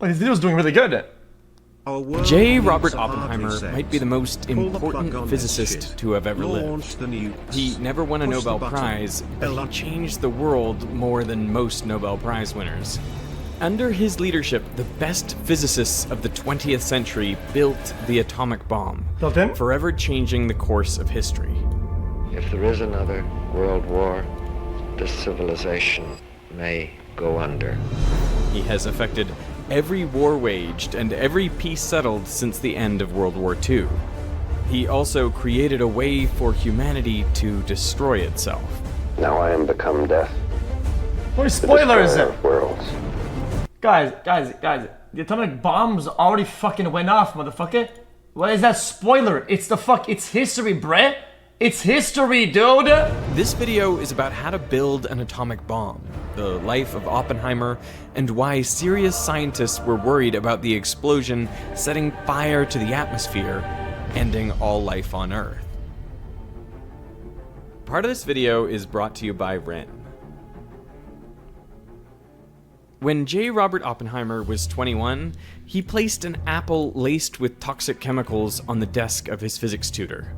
Well, his video's doing really good. J. Robert Oppenheimer might be the most important physicist to have ever lived. He never won a Nobel Prize, but he changed the world more than most Nobel Prize winners. Under his leadership, the best physicists of the 20th century built the atomic bomb, forever changing the course of history. If there is another world war, this civilization may go under. He has affected every war waged and every peace settled since the end of World War II. He also created a way for humanity to destroy itself. Now I am become death. What are spoilers? Worlds. Guys, the atomic bombs already fucking went off, motherfucker. What is that spoiler? It's history, bruh. It's history, dude! This video is about how to build an atomic bomb, the life of Oppenheimer, and why serious scientists were worried about the explosion setting fire to the atmosphere, ending all life on Earth. Part of this video is brought to you by Ren. When J. Robert Oppenheimer was 21, he placed an apple laced with toxic chemicals on the desk of his physics tutor.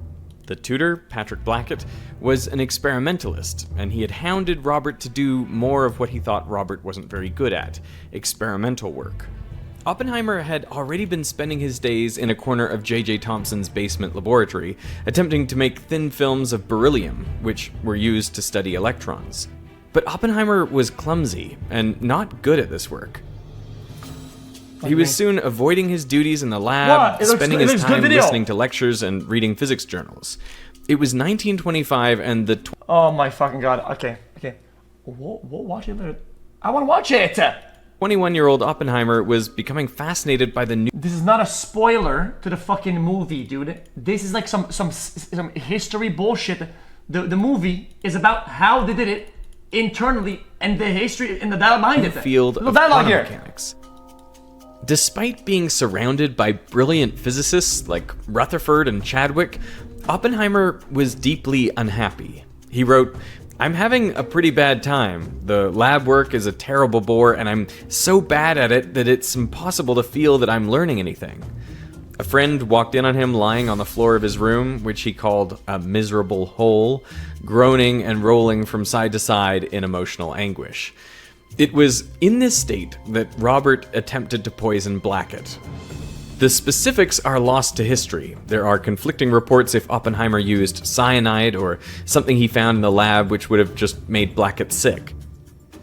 The tutor, Patrick Blackett, was an experimentalist, and he had hounded Robert to do more of what he thought Robert wasn't very good at, experimental work. Oppenheimer had already been spending his days in a corner of J.J. Thomson's basement laboratory, attempting to make thin films of beryllium, which were used to study electrons. But Oppenheimer was clumsy, and not good at this work. He was soon avoiding his duties in the lab, spending his time listening to lectures and reading physics journals. It was 1925 and the... Oh my fucking god, okay. We'll watch it later. I wanna watch it! 21-year-old Oppenheimer was becoming fascinated by the new... This is not a spoiler to the fucking movie, dude. This is like some history bullshit. The movie is about how they did it internally and the history in the behind it. Field of quantum mechanics. Despite being surrounded by brilliant physicists like Rutherford and Chadwick, Oppenheimer was deeply unhappy. He wrote, "I'm having a pretty bad time. The lab work is a terrible bore, and I'm so bad at it that it's impossible to feel that I'm learning anything." A friend walked in on him lying on the floor of his room, which he called a miserable hole, groaning and rolling from side to side in emotional anguish. It was in this state that Robert attempted to poison Blackett. The specifics are lost to history. There are conflicting reports if Oppenheimer used cyanide or something he found in the lab which would have just made Blackett sick.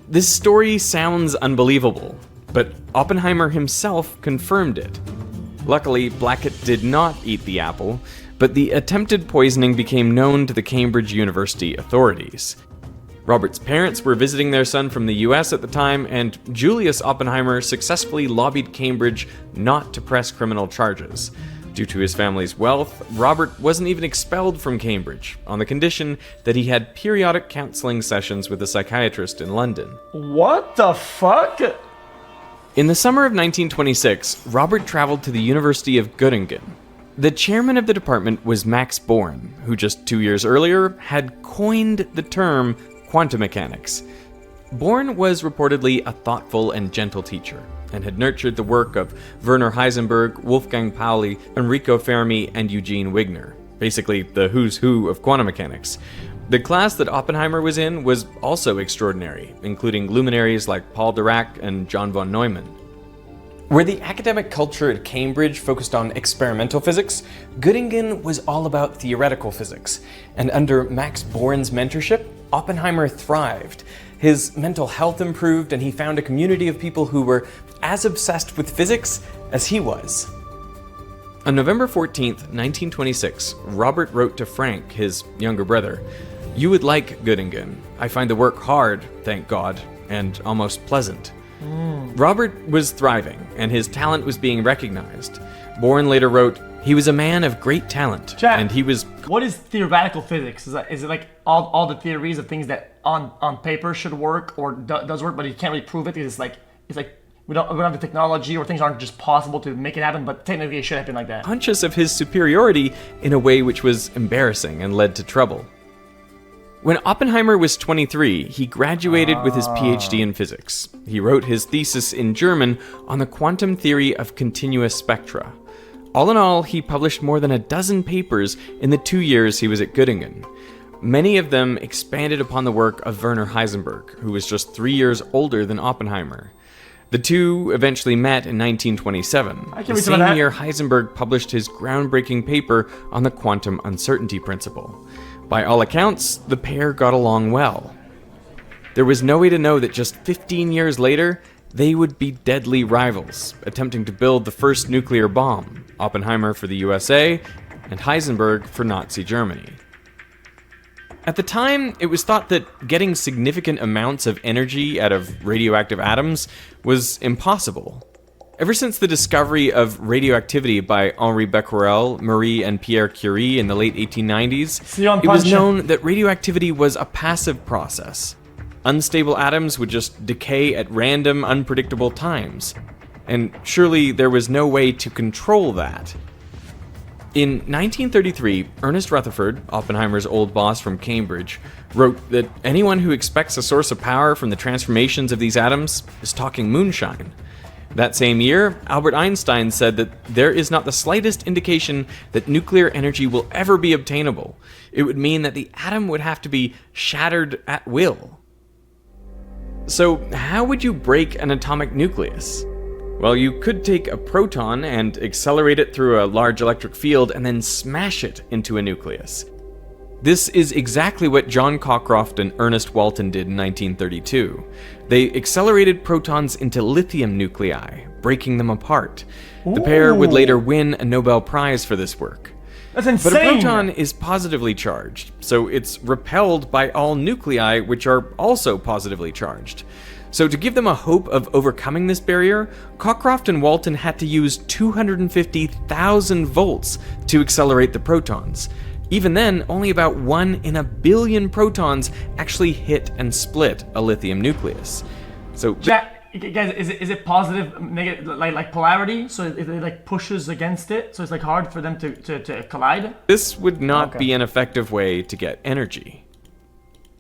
This story sounds unbelievable, but Oppenheimer himself confirmed it. Luckily, Blackett did not eat the apple, but the attempted poisoning became known to the Cambridge University authorities. Robert's parents were visiting their son from the US at the time, and Julius Oppenheimer successfully lobbied Cambridge not to press criminal charges. Due to his family's wealth, Robert wasn't even expelled from Cambridge, on the condition that he had periodic counseling sessions with a psychiatrist in London. What the fuck? In the summer of 1926, Robert traveled to the University of Göttingen. The chairman of the department was Max Born, who just 2 years earlier had coined the term quantum mechanics. Born was reportedly a thoughtful and gentle teacher, and had nurtured the work of Werner Heisenberg, Wolfgang Pauli, Enrico Fermi, and Eugene Wigner, basically the who's who of quantum mechanics. The class that Oppenheimer was in was also extraordinary, including luminaries like Paul Dirac and John von Neumann. Where the academic culture at Cambridge focused on experimental physics, Göttingen was all about theoretical physics, and under Max Born's mentorship, Oppenheimer thrived. His mental health improved, and he found a community of people who were as obsessed with physics as he was. On November 14th, 1926, Robert wrote to Frank, his younger brother, "You would like Göttingen. I find the work hard, thank God, and almost pleasant." Robert was thriving, and his talent was being recognized. Born later wrote, "He was a man of great talent, and he was..." What is theoretical physics? Is it like all the theories of things that on paper should work or does work, but you can't really prove it? It's like we don't have the technology, or things aren't just possible to make it happen, but technically it should happen like that. Conscious of his superiority in a way which was embarrassing and led to trouble. When Oppenheimer was 23, he graduated with his PhD in physics. He wrote his thesis in German on the quantum theory of continuous spectra. All in all, he published more than a dozen papers in the 2 years he was at Göttingen. Many of them expanded upon the work of Werner Heisenberg, who was just 3 years older than Oppenheimer. The two eventually met in 1927. The same year, Heisenberg published his groundbreaking paper on the quantum uncertainty principle. By all accounts, the pair got along well. There was no way to know that just 15 years later, they would be deadly rivals, attempting to build the first nuclear bomb, Oppenheimer for the USA and Heisenberg for Nazi Germany. At the time, it was thought that getting significant amounts of energy out of radioactive atoms was impossible. Ever since the discovery of radioactivity by Henri Becquerel, Marie and Pierre Curie in the late 1890s, it was known that radioactivity was a passive process. Unstable atoms would just decay at random, unpredictable times. And surely there was no way to control that. In 1933, Ernest Rutherford, Oppenheimer's old boss from Cambridge, wrote that anyone who expects a source of power from the transformations of these atoms is talking moonshine. That same year, Albert Einstein said that there is not the slightest indication that nuclear energy will ever be obtainable. It would mean that the atom would have to be shattered at will. So, how would you break an atomic nucleus? Well, you could take a proton and accelerate it through a large electric field and then smash it into a nucleus. This is exactly what John Cockcroft and Ernest Walton did in 1932. They accelerated protons into lithium nuclei, breaking them apart. The pair would later win a Nobel Prize for this work. That's insane! But a proton is positively charged, so it's repelled by all nuclei, which are also positively charged. So to give them a hope of overcoming this barrier, Cockcroft and Walton had to use 250,000 volts to accelerate the protons. Even then, only about 1 in a billion protons actually hit and split a lithium nucleus. So, guys, is it positive, negative, like polarity? So it like pushes against it, so it's like hard for them to collide? This would not be an effective way to get energy.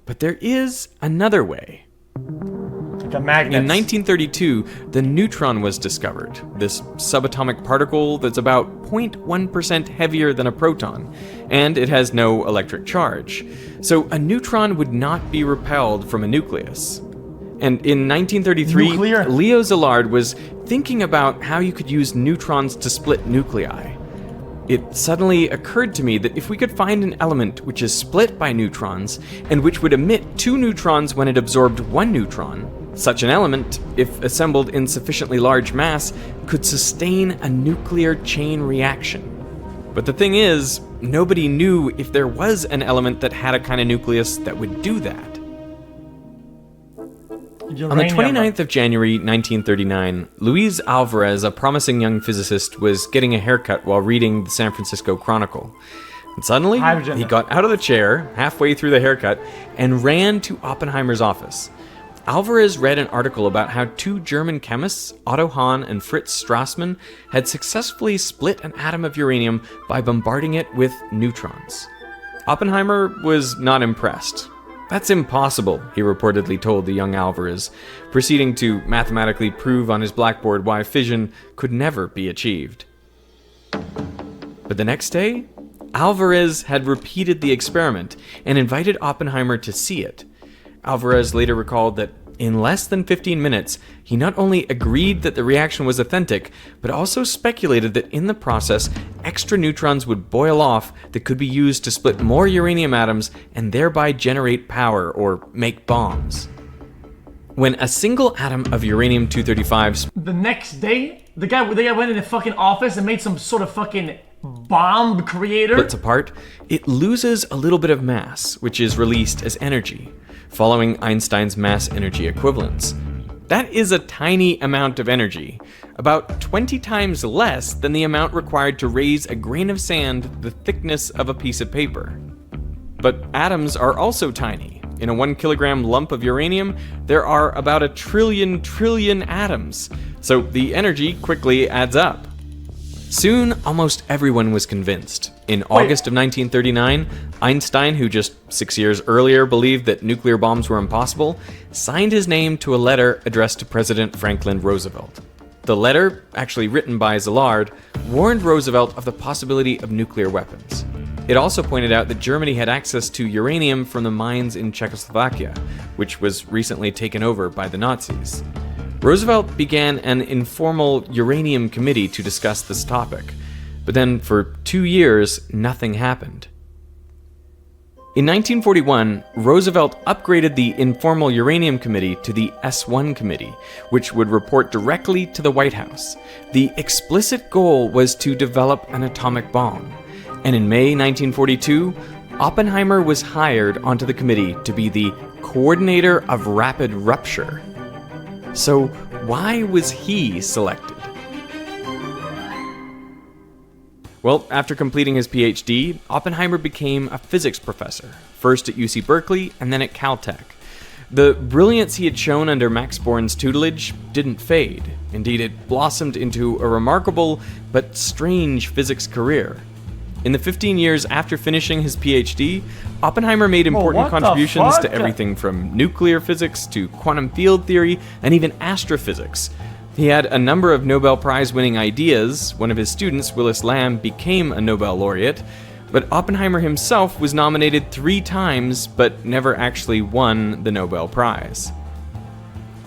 But there is another way. Like a magnet. In 1932, the neutron was discovered, this subatomic particle that's about 0.1% heavier than a proton, and it has no electric charge. So a neutron would not be repelled from a nucleus. And in 1933, Leo Szilard was thinking about how you could use neutrons to split nuclei. It suddenly occurred to me that if we could find an element which is split by neutrons, and which would emit 2 neutrons when it absorbed 1 neutron, such an element, if assembled in sufficiently large mass, could sustain a nuclear chain reaction. But the thing is, nobody knew if there was an element that had a kind of nucleus that would do that. Uranium. On the 29th of January 1939, Luis Alvarez, a promising young physicist, was getting a haircut while reading the San Francisco Chronicle. And suddenly, he got out of the chair halfway through the haircut and ran to Oppenheimer's office. Alvarez read an article about how 2 German chemists, Otto Hahn and Fritz Strassmann, had successfully split an atom of uranium by bombarding it with neutrons. Oppenheimer was not impressed. "That's impossible," he reportedly told the young Alvarez, proceeding to mathematically prove on his blackboard why fission could never be achieved. But the next day, Alvarez had repeated the experiment and invited Oppenheimer to see it. Alvarez later recalled that in less than 15 minutes, he not only agreed that the reaction was authentic, but also speculated that in the process, extra neutrons would boil off that could be used to split more uranium atoms and thereby generate power or make bombs. When a single atom of uranium-235 The next day, the guy went in the fucking office and made some sort of fucking bomb creator. splits apart, it loses a little bit of mass, which is released as energy, following Einstein's mass-energy equivalence. That is a tiny amount of energy, about 20 times less than the amount required to raise a grain of sand the thickness of a piece of paper. But atoms are also tiny. In a 1 kilogram lump of uranium, there are about 1 trillion atoms, so the energy quickly adds up. Soon, almost everyone was convinced. In August of 1939, Einstein, who just 6 years earlier believed that nuclear bombs were impossible, signed his name to a letter addressed to President Franklin Roosevelt. The letter, actually written by Szilard, warned Roosevelt of the possibility of nuclear weapons. It also pointed out that Germany had access to uranium from the mines in Czechoslovakia, which was recently taken over by the Nazis. Roosevelt began an informal uranium committee to discuss this topic, but then for 2 years, nothing happened. In 1941, Roosevelt upgraded the informal uranium committee to the S1 committee, which would report directly to the White House. The explicit goal was to develop an atomic bomb, and in May 1942, Oppenheimer was hired onto the committee to be the coordinator of rapid rupture. So why was he selected? Well, after completing his PhD, Oppenheimer became a physics professor, first at UC Berkeley and then at Caltech. The brilliance he had shown under Max Born's tutelage didn't fade. Indeed, it blossomed into a remarkable but strange physics career. In the 15 years after finishing his PhD, Oppenheimer made important contributions to everything from nuclear physics to quantum field theory and even astrophysics. He had a number of Nobel Prize-winning ideas. One of his students, Willis Lamb, became a Nobel laureate, but Oppenheimer himself was nominated 3 times but never actually won the Nobel Prize.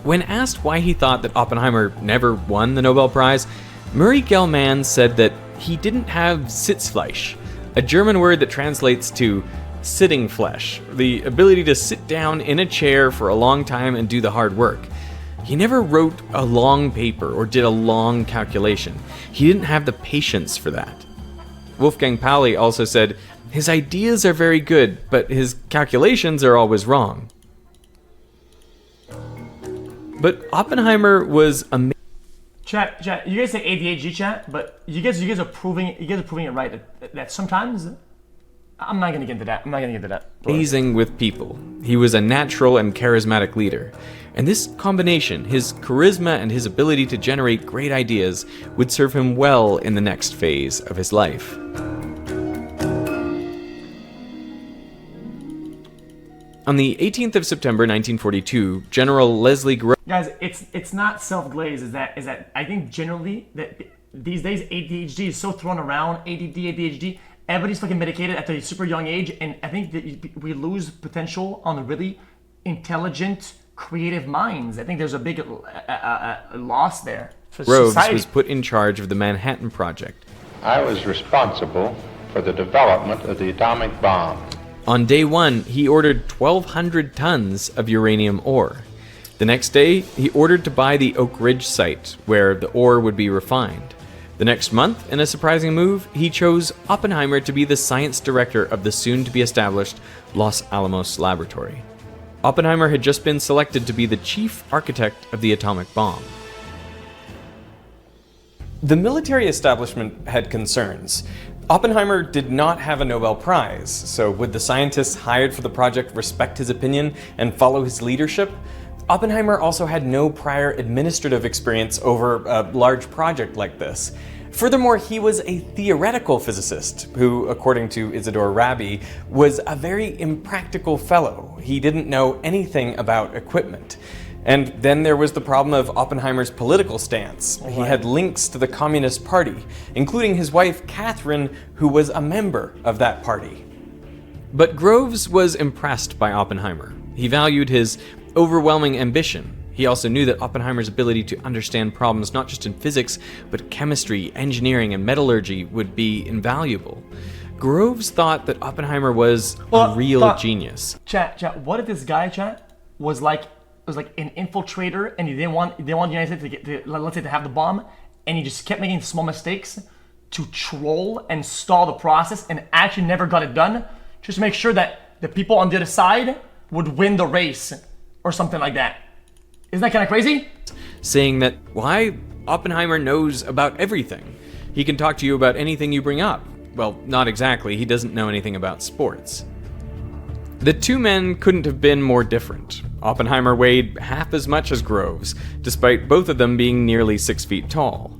When asked why he thought that Oppenheimer never won the Nobel Prize, Murray Gell-Mann said that he didn't have Sitzfleisch, a German word that translates to sitting flesh, the ability to sit down in a chair for a long time and do the hard work. He never wrote a long paper or did a long calculation. He didn't have the patience for that. Wolfgang Pauli also said, his ideas are very good, but his calculations are always wrong. But Oppenheimer was amazing. Chat, you guys say ADHD, chat, but you guys are proving it right that sometimes I'm not gonna get into that. Amazing with people. He was a natural and charismatic leader. And this combination, his charisma and his ability to generate great ideas, would serve him well in the next phase of his life. On the 18th of September 1942, General Leslie Groves... Guys, it's not self-glaze, is that I think generally that these days ADHD is so thrown around, ADD, ADHD, everybody's fucking medicated at a super young age, and I think that we lose potential on the really intelligent, creative minds. I think there's a big loss there for Groves society. was put in charge of the Manhattan Project. I was responsible for the development of the atomic bomb. On day 1, he ordered 1,200 tons of uranium ore. The next day, he ordered to buy the Oak Ridge site, where the ore would be refined. The next month, in a surprising move, he chose Oppenheimer to be the science director of the soon-to-be-established Los Alamos Laboratory. Oppenheimer had just been selected to be the chief architect of the atomic bomb. The military establishment had concerns. Oppenheimer did not have a Nobel Prize, so would the scientists hired for the project respect his opinion and follow his leadership? Oppenheimer also had no prior administrative experience over a large project like this. Furthermore, he was a theoretical physicist who, according to Isidore Rabi, was a very impractical fellow. He didn't know anything about equipment. And then there was the problem of Oppenheimer's political stance. He had links to the Communist Party, including his wife Catherine, who was a member of that party. But Groves was impressed by Oppenheimer. He valued his overwhelming ambition. He also knew that Oppenheimer's ability to understand problems not just in physics, but chemistry, engineering, and metallurgy would be invaluable. Groves thought that Oppenheimer was a real genius. Chat, what if this guy, was like an infiltrator, and he didn't want the United States let's say, to have the bomb, and he just kept making small mistakes to troll and stall the process, and actually never got it done, just to make sure that the people on the other side would win the race, or something like that. Isn't that kind of crazy? Saying that, why? Oppenheimer knows about everything. He can talk to you about anything you bring up. Well, not exactly. He doesn't know anything about sports. The two men couldn't have been more different. Oppenheimer weighed half as much as Groves, despite both of them being nearly 6 feet tall.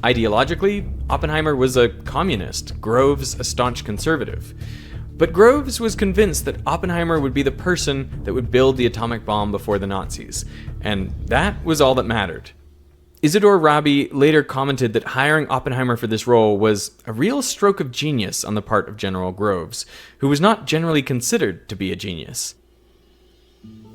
Ideologically, Oppenheimer was a communist, Groves a staunch conservative. But Groves was convinced that Oppenheimer would be the person that would build the atomic bomb before the Nazis, and that was all that mattered. Isidore Rabi later commented that hiring Oppenheimer for this role was a real stroke of genius on the part of General Groves, who was not generally considered to be a genius.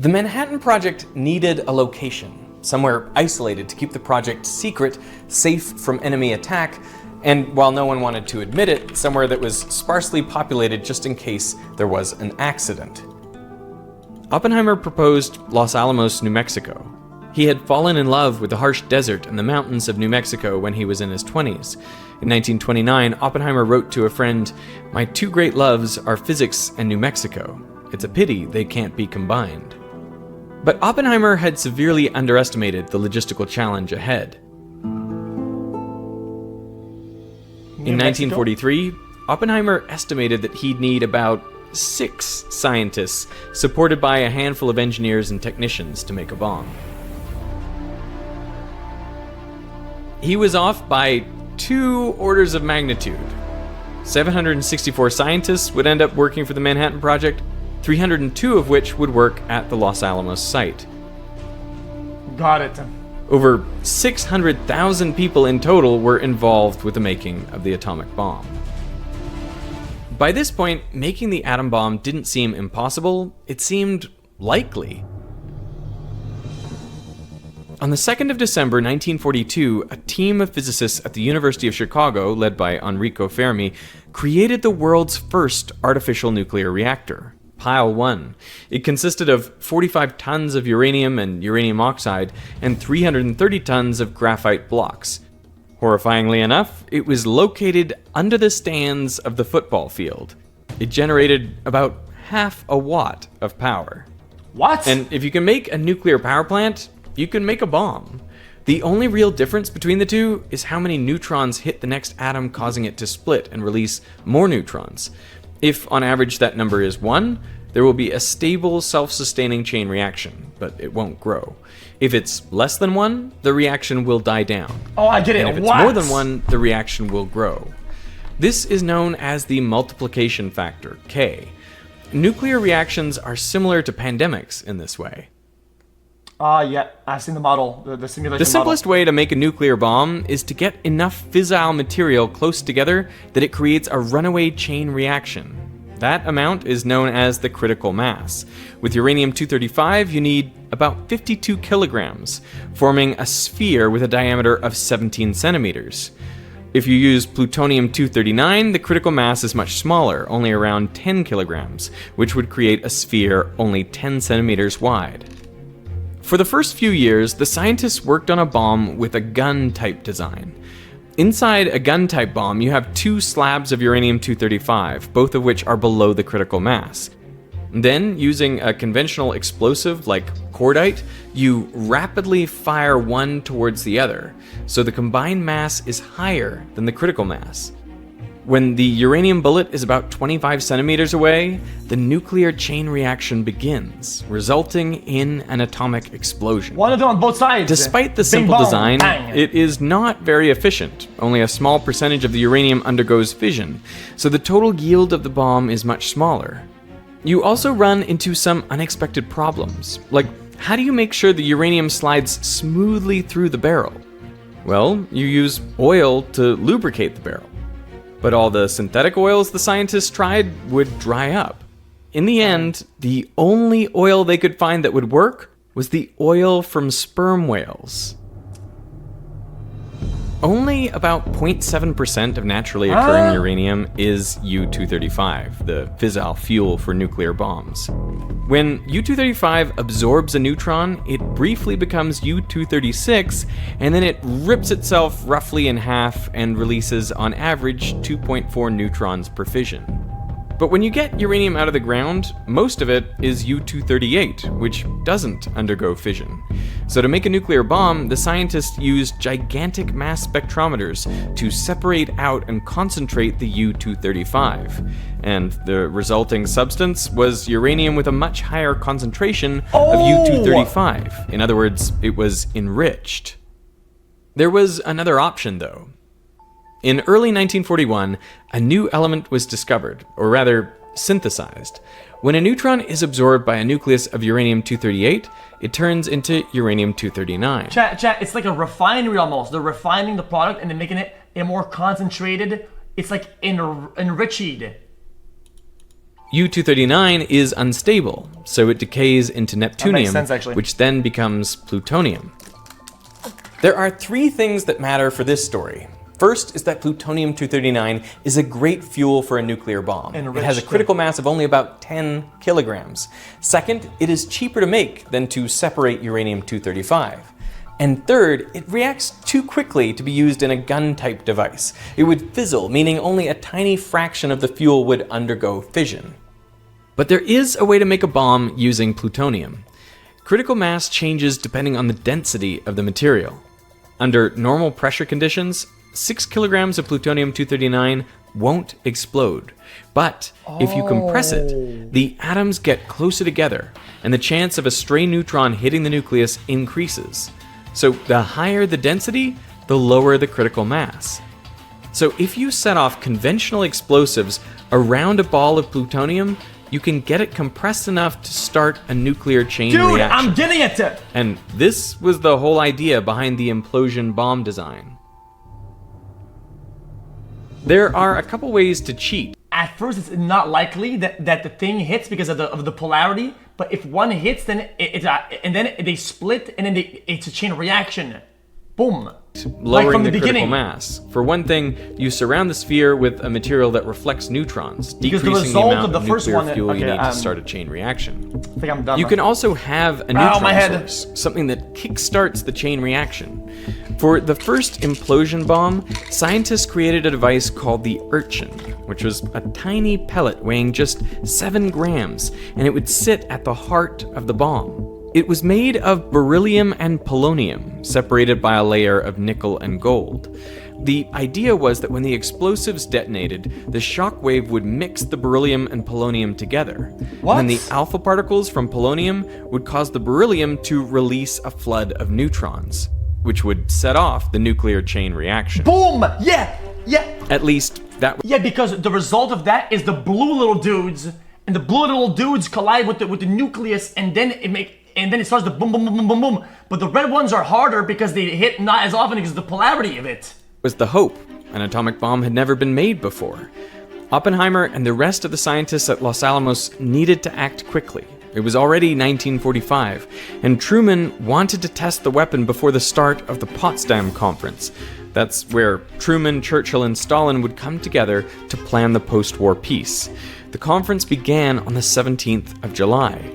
The Manhattan Project needed a location, somewhere isolated to keep the project secret, safe from enemy attack, and while no one wanted to admit it, somewhere that was sparsely populated just in case there was an accident. Oppenheimer proposed Los Alamos, New Mexico. He had fallen in love with the harsh desert and the mountains of New Mexico when he was in his 20s. In 1929, Oppenheimer wrote to a friend, "My two great loves are physics and New Mexico. It's a pity they can't be combined." But Oppenheimer had severely underestimated the logistical challenge ahead. In 1943, Oppenheimer estimated that he'd need about 6 scientists, supported by a handful of engineers and technicians, to make a bomb. He was off by 2 orders of magnitude. 764 scientists would end up working for the Manhattan Project, 302 of which would work at the Los Alamos site. Got it. Over 600,000 people in total were involved with the making of the atomic bomb. By this point, making the atom bomb didn't seem impossible, it seemed likely. On the 2nd of December 1942, a team of physicists at the University of Chicago, led by Enrico Fermi, created the world's first artificial nuclear reactor, Pile 1. It consisted of 45 tons of uranium and uranium oxide and 330 tons of graphite blocks. Horrifyingly enough, it was located under the stands of the football field. It generated about half a watt of power. What? And if you can make a nuclear power plant, you can make a bomb. The only real difference between the two is how many neutrons hit the next atom, causing it to split and release more neutrons. If on average that number is 1, there will be a stable, self-sustaining chain reaction, but it won't grow. If it's less than 1, the reaction will die down. Oh, I get it. And if it's more than 1, the reaction will grow. This is known as the multiplication factor, K. Nuclear reactions are similar to pandemics in this way. Yeah, I've seen the model, the simulation The simplest way to make a nuclear bomb is to get enough fissile material close together that it creates a runaway chain reaction. That amount is known as the critical mass. With uranium-235, you need about 52 kilograms, forming a sphere with a diameter of 17 centimeters. If you use plutonium-239, the critical mass is much smaller, only around 10 kilograms, which would create a sphere only 10 centimeters wide. For the first few years, the scientists worked on a bomb with a gun-type design. Inside a gun-type bomb, you have 2 slabs of uranium-235, both of which are below the critical mass. Then, using a conventional explosive like cordite, you rapidly fire one towards the other, so the combined mass is higher than the critical mass. When the uranium bullet is about 25 centimeters away, the nuclear chain reaction begins, resulting in an atomic explosion. One of them on both sides. Despite the Bing simple bong, design, bang. it is not very efficient. Only a small percentage of the uranium undergoes fission, so the total yield of the bomb is much smaller. You also run into some unexpected problems, like how do you make sure the uranium slides smoothly through the barrel? Well, you use oil to lubricate the barrel. But all the synthetic oils the scientists tried would dry up. In the end, the only oil they could find that would work was the oil from sperm whales. Only about 0.7% of naturally occurring uranium is U-235, the fissile fuel for nuclear bombs. When U-235 absorbs a neutron, it briefly becomes U-236, and then it rips itself roughly in half and releases on average 2.4 neutrons per fission. But when you get uranium out of the ground, most of it is U-238, which doesn't undergo fission. So to make a nuclear bomb, the scientists used gigantic mass spectrometers to separate out and concentrate the U-235. And the resulting substance was uranium with a much higher concentration of U-235. In other words, it was enriched. There was another option, though. In early 1941, a new element was discovered, or rather, synthesized. When a neutron is absorbed by a nucleus of uranium-238, it turns into uranium-239. Chat, it's like a refinery almost. They're refining the product and then making it a more concentrated. It's like enriched. U-239 is unstable, so it decays into neptunium, That makes sense, actually. which then becomes plutonium. There are three things that matter for this story. First is that plutonium-239 is a great fuel for a nuclear bomb. It has a critical mass of only about 10 kilograms. Second, it is cheaper to make than to separate uranium-235. And third, it reacts too quickly to be used in a gun-type device. It would fizzle, meaning only a tiny fraction of the fuel would undergo fission. But there is a way to make a bomb using plutonium. Critical mass changes depending on the density of the material. Under normal pressure conditions, 6 kilograms of plutonium-239 won't explode. But if you compress it, the atoms get closer together, and the chance of a stray neutron hitting the nucleus increases. So the higher the density, the lower the critical mass. So if you set off conventional explosives around a ball of plutonium, you can get it compressed enough to start a nuclear chain reaction. Dude, I'm getting it! And this was the whole idea behind the implosion bomb design. There are a couple ways to cheat. At first, it's not likely that the thing hits because of the polarity. But if one hits, then and then they split, and then it's a chain reaction. Boom. Lowering like from the the critical beginning. mass. For one thing, you surround the sphere with a material that reflects neutrons, Because the decreasing the result amount of the first nuclear one- fuel you okay, need to start a chain reaction. I think I'm done. You can also have a Ow, neutron my head. source, something that kickstarts the chain reaction. For the first implosion bomb, scientists created a device called the Urchin, which was a tiny pellet weighing just 7 grams, and it would sit at the heart of the bomb. It was made of beryllium and polonium, separated by a layer of nickel and gold. The idea was that when the explosives detonated, the shock wave would mix the beryllium and polonium together. What? And then the alpha particles from polonium would cause the beryllium to release a flood of neutrons, which would set off the nuclear chain reaction. Boom! Yeah! At least that Yeah, because the result of that is the blue little dudes, and the blue little dudes collide with the nucleus, and then it starts the boom, boom, boom, boom, boom, boom. But the red ones are harder because they hit not as often because of the polarity of it. was the hope. An atomic bomb had never been made before. Oppenheimer and the rest of the scientists at Los Alamos needed to act quickly. It was already 1945, and Truman wanted to test the weapon before the start of the Potsdam Conference. That's where Truman, Churchill, and Stalin would come together to plan the post-war peace. The conference began on the 17th of July.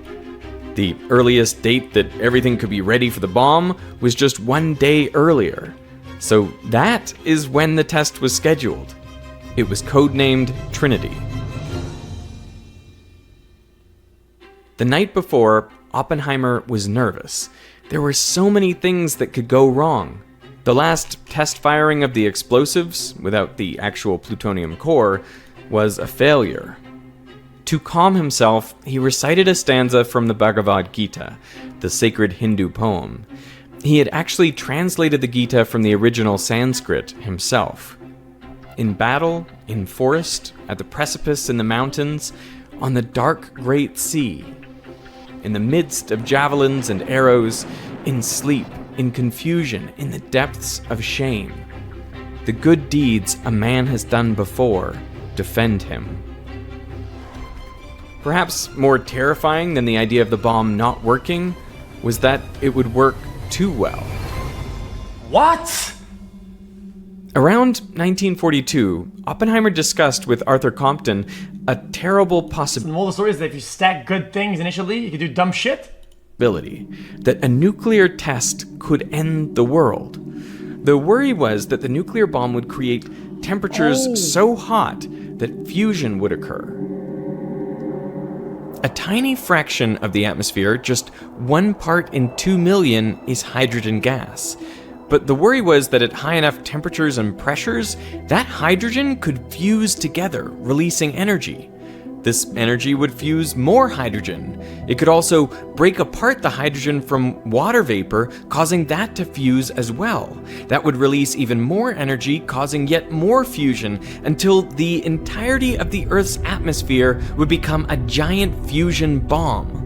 The earliest date that everything could be ready for the bomb was just 1 day earlier. So that is when the test was scheduled. It was codenamed Trinity. The night before, Oppenheimer was nervous. There were so many things that could go wrong. The last test firing of the explosives, without the actual plutonium core, was a failure. To calm himself, he recited a stanza from the Bhagavad Gita, the sacred Hindu poem. He had actually translated the Gita from the original Sanskrit himself. In battle, in forest, at the precipice in the mountains, on the dark great sea, in the midst of javelins and arrows, in sleep, in confusion, in the depths of shame, the good deeds a man has done before defend him. Perhaps more terrifying than the idea of the bomb not working was that it would work too well. What? Around 1942, Oppenheimer discussed with Arthur Compton a terrible The possibility moral of the story is that if you stack good things initially, you can do dumb shit. that a nuclear test could end the world. The worry was that the nuclear bomb would create temperatures so hot that fusion would occur. A tiny fraction of the atmosphere, just 1 part in 2 million, is hydrogen gas. But the worry was that at high enough temperatures and pressures, that hydrogen could fuse together, releasing energy. This energy would fuse more hydrogen. It could also break apart the hydrogen from water vapor, causing that to fuse as well. That would release even more energy, causing yet more fusion, until the entirety of the Earth's atmosphere would become a giant fusion bomb.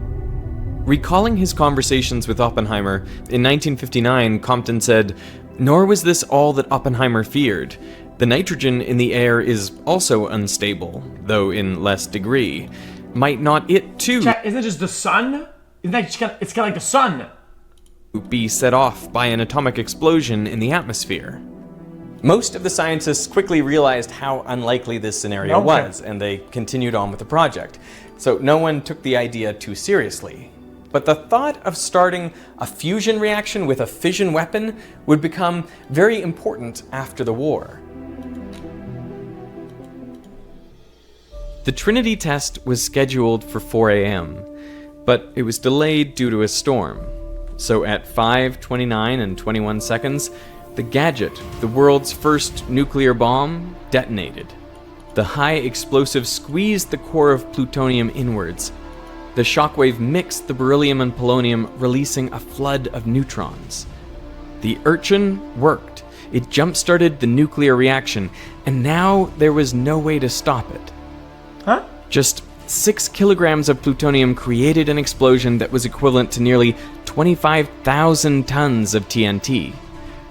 Recalling his conversations with Oppenheimer, in 1959, Compton said, "Nor was this all that Oppenheimer feared. The nitrogen in the air is also unstable, though in less degree. Might not it too Isn't it just the sun? Isn't that just it's kind of like the sun? be set off by an atomic explosion in the atmosphere?" Most of the scientists quickly realized how unlikely this scenario was, and they continued on with the project. So no one took the idea too seriously. But the thought of starting a fusion reaction with a fission weapon would become very important after the war. The Trinity test was scheduled for 4 a.m., but it was delayed due to a storm. So at 5:29 and 21 seconds, the gadget, the world's first nuclear bomb, detonated. The high explosive squeezed the core of plutonium inwards. The shockwave mixed the beryllium and polonium, releasing a flood of neutrons. The urchin worked. It jump-started the nuclear reaction, and now there was no way to stop it. Huh? Just 6 kilograms of plutonium created an explosion that was equivalent to nearly 25,000 tons of TNT.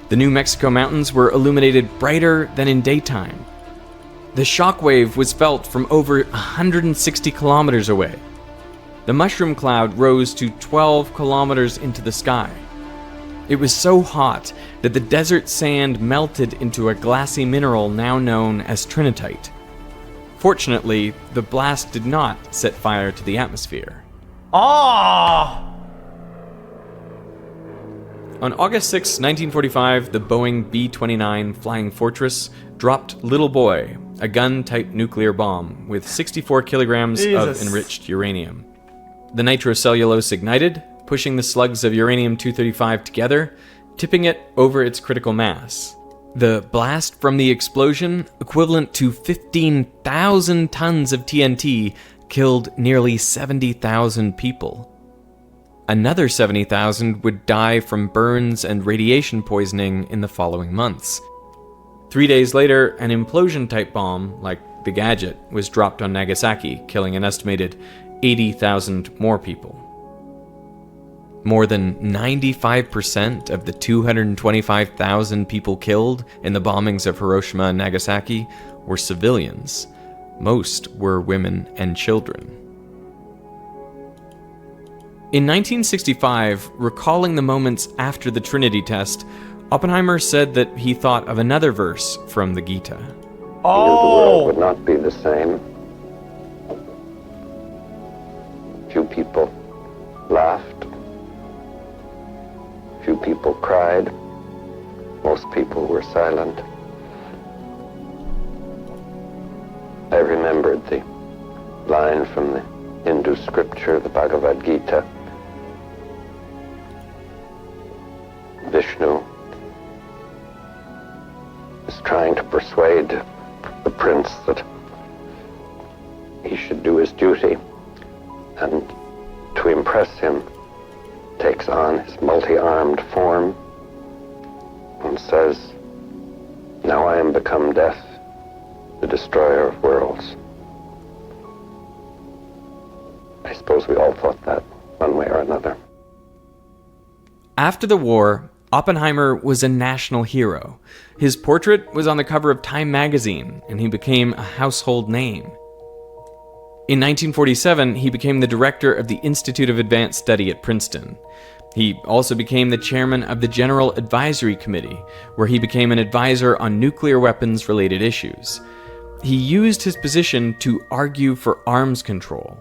The New Mexico mountains were illuminated brighter than in daytime. The shockwave was felt from over 160 kilometers away. The mushroom cloud rose to 12 kilometers into the sky. It was so hot that the desert sand melted into a glassy mineral now known as trinitite. Fortunately, the blast did not set fire to the atmosphere. Oh! On August 6, 1945, the Boeing B-29 Flying Fortress dropped Little Boy, a gun-type nuclear bomb with 64 kilograms of enriched uranium. The nitrocellulose ignited, pushing the slugs of uranium-235 together, tipping it over its critical mass. The blast from the explosion, equivalent to 15,000 tons of TNT, killed nearly 70,000 people. Another 70,000 would die from burns and radiation poisoning in the following months. 3 days later, an implosion-type bomb, like the Gadget, was dropped on Nagasaki, killing an estimated 80,000 more people. More than 95% of the 225,000 people killed in the bombings of Hiroshima and Nagasaki were civilians. Most were women and children. In 1965, recalling the moments after the Trinity test, Oppenheimer said that he thought of another verse from the Gita. He knew the world would not be the same. Few people laughed. Few people cried. Most people were silent. I remembered the line from the Hindu scripture, the Bhagavad Gita. Vishnu is trying to persuade the prince that he should do his duty, and to impress him takes on his multi-armed form and says, "Now I am become death, the destroyer of worlds." I suppose we all thought that one way or another. After the war, Oppenheimer was a national hero. His portrait was on the cover of Time magazine, and he became a household name. In 1947, he became the director of the Institute of Advanced Study at Princeton. He also became the chairman of the General Advisory Committee, where he became an advisor on nuclear weapons-related issues. He used his position to argue for arms control.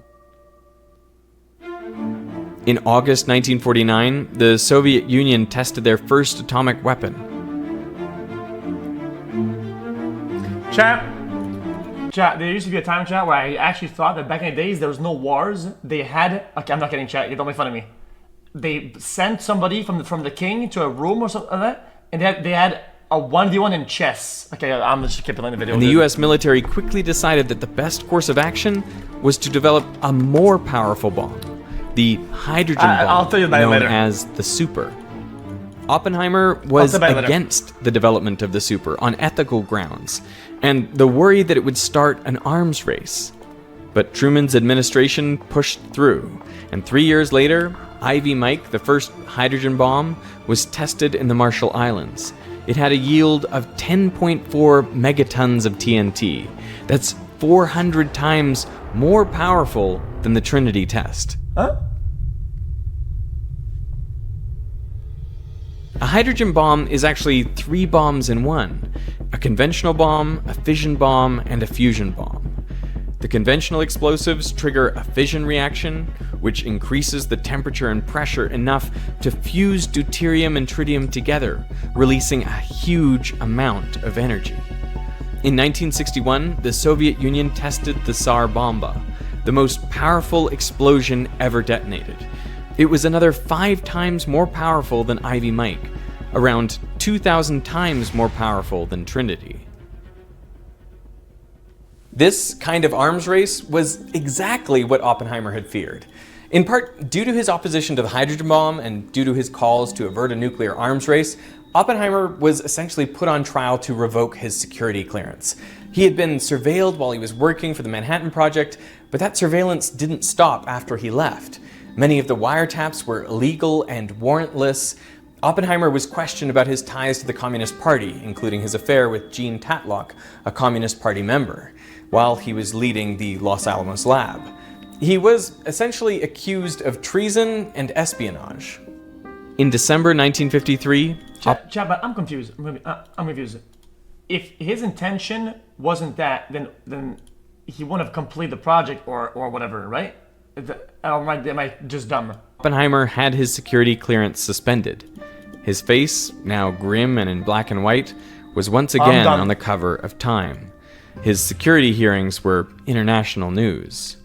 In August 1949, the Soviet Union tested their first atomic weapon. Chat, there used to be a time, chat, where I actually thought that back in the days there was no wars. They had, okay, I'm not kidding, chat, you don't make fun of me. They sent somebody from the king to a room or something like that, and they had a 1v1 in chess. Okay, I'm just keep playing the video. And the US military quickly decided that the best course of action was to develop a more powerful bomb, the hydrogen bomb, I'll tell you about it known later. as the super. Oppenheimer was about it later. against the development of the super on ethical grounds, and the worry that it would start an arms race. But Truman's administration pushed through, and 3 years later, Ivy Mike, the first hydrogen bomb, was tested in the Marshall Islands. It had a yield of 10.4 megatons of TNT. That's 400 times more powerful than the Trinity test. Huh? A hydrogen bomb is actually 3 bombs in one: a conventional bomb, a fission bomb, and a fusion bomb. The conventional explosives trigger a fission reaction, which increases the temperature and pressure enough to fuse deuterium and tritium together, releasing a huge amount of energy. In 1961, the Soviet Union tested the Tsar Bomba, the most powerful explosion ever detonated. It was another 5 times more powerful than Ivy Mike, around 2,000 times more powerful than Trinity. This kind of arms race was exactly what Oppenheimer had feared. In part, due to his opposition to the hydrogen bomb and due to his calls to avert a nuclear arms race, Oppenheimer was essentially put on trial to revoke his security clearance. He had been surveilled while he was working for the Manhattan Project, but that surveillance didn't stop after he left. Many of the wiretaps were illegal and warrantless. Oppenheimer was questioned about his ties to the Communist Party, including his affair with Jean Tatlock, a Communist Party member, while he was leading the Los Alamos lab. He was essentially accused of treason and espionage. In December 1953, Chat, but I'm confused. I'm confused. If his intention wasn't that, then he wouldn't have completed the project or whatever, right? Am I just dumb? Oppenheimer had his security clearance suspended. His face, now grim and in black and white, was once again on the cover of Time. His security hearings were international news.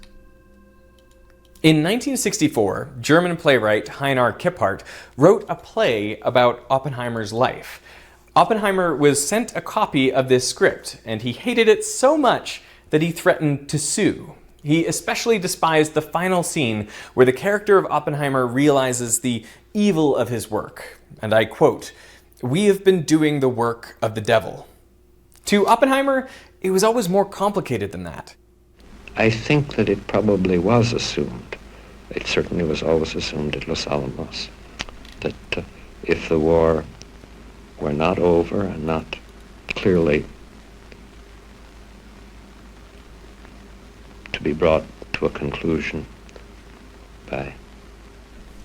In 1964, German playwright Heinar Kippert wrote a play about Oppenheimer's life. Oppenheimer was sent a copy of this script, and he hated it so much that he threatened to sue. He especially despised the final scene where the character of Oppenheimer realizes the evil of his work. And I quote, "We have been doing the work of the devil." To Oppenheimer, it was always more complicated than that. I think that it probably was assumed, it certainly was always assumed at Los Alamos, that if the war were not over and not clearly to be brought to a conclusion by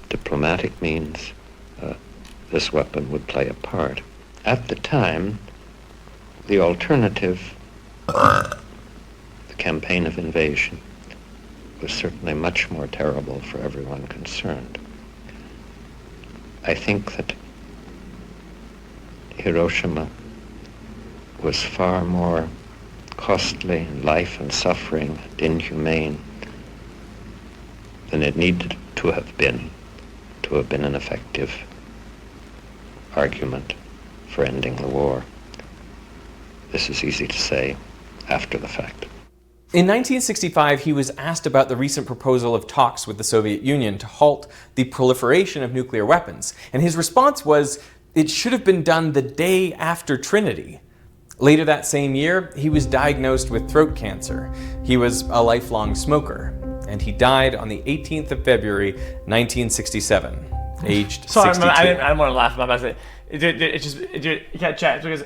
diplomatic means, this weapon would play a part. At the time, the alternative, the campaign of invasion, was certainly much more terrible for everyone concerned. I think that Hiroshima was far more costly in life and suffering and inhumane than it needed to have been an effective argument for ending the war. This is easy to say after the fact. In 1965, he was asked about the recent proposal of talks with the Soviet Union to halt the proliferation of nuclear weapons, and his response was, it should have been done the day after Trinity. Later that same year, he was diagnosed with throat cancer. He was a lifelong smoker, and he died on the 18th of February, 1967, aged 62. Sorry, I didn't want to laugh about it. You can't chat because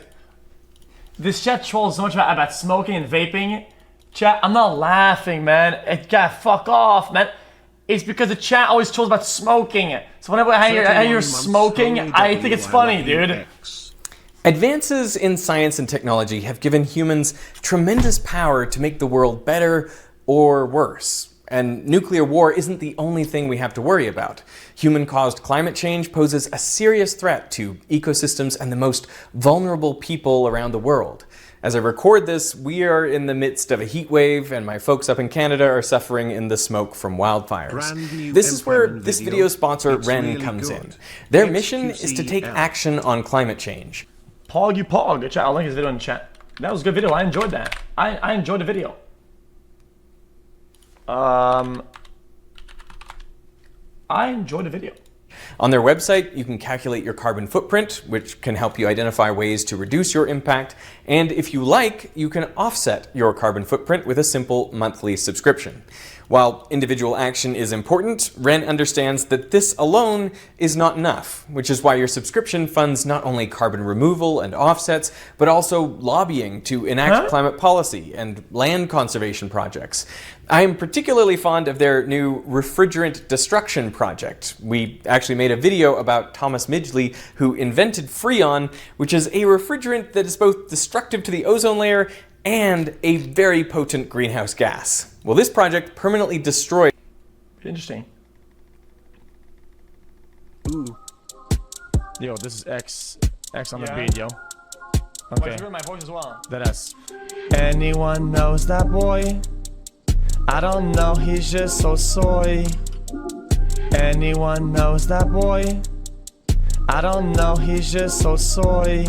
this chat trolls so much about smoking and vaping. Chat, I'm not laughing, man. It got fuck off, man. It's because the chat always trolls about smoking. So whenever I hear smoking, I think it's funny, dude. Advances in science and technology have given humans tremendous power to make the world better or worse. And nuclear war isn't the only thing we have to worry about. Human-caused climate change poses a serious threat to ecosystems and the most vulnerable people around the world. As I record this, we are in the midst of a heat wave, and my folks up in Canada are suffering in the smoke from wildfires. This is where this video sponsor, Ren, comes in. Their mission is to take action on climate change. Pog, you pog. Chat, I'll link his video in the chat. That was a good video. I enjoyed that. I enjoyed the video. I enjoyed the video. On their website, you can calculate your carbon footprint, which can help you identify ways to reduce your impact. And if you like, you can offset your carbon footprint with a simple monthly subscription. While individual action is important, Ren understands that this alone is not enough, which is why your subscription funds not only carbon removal and offsets, but also lobbying to enact climate policy and land conservation projects. I am particularly fond of their new refrigerant destruction project. We actually made a video about Thomas Midgley, who invented Freon, which is a refrigerant that is both destructive to the ozone layer and a very potent greenhouse gas. Well, this project permanently destroyed... Interesting. Ooh. Yo, this is X on the beat, yo. Okay. You heard my voice as well. That S. Anyone knows that boy? I don't know, he's just so soy. Anyone knows that boy? I don't know, he's just so soy.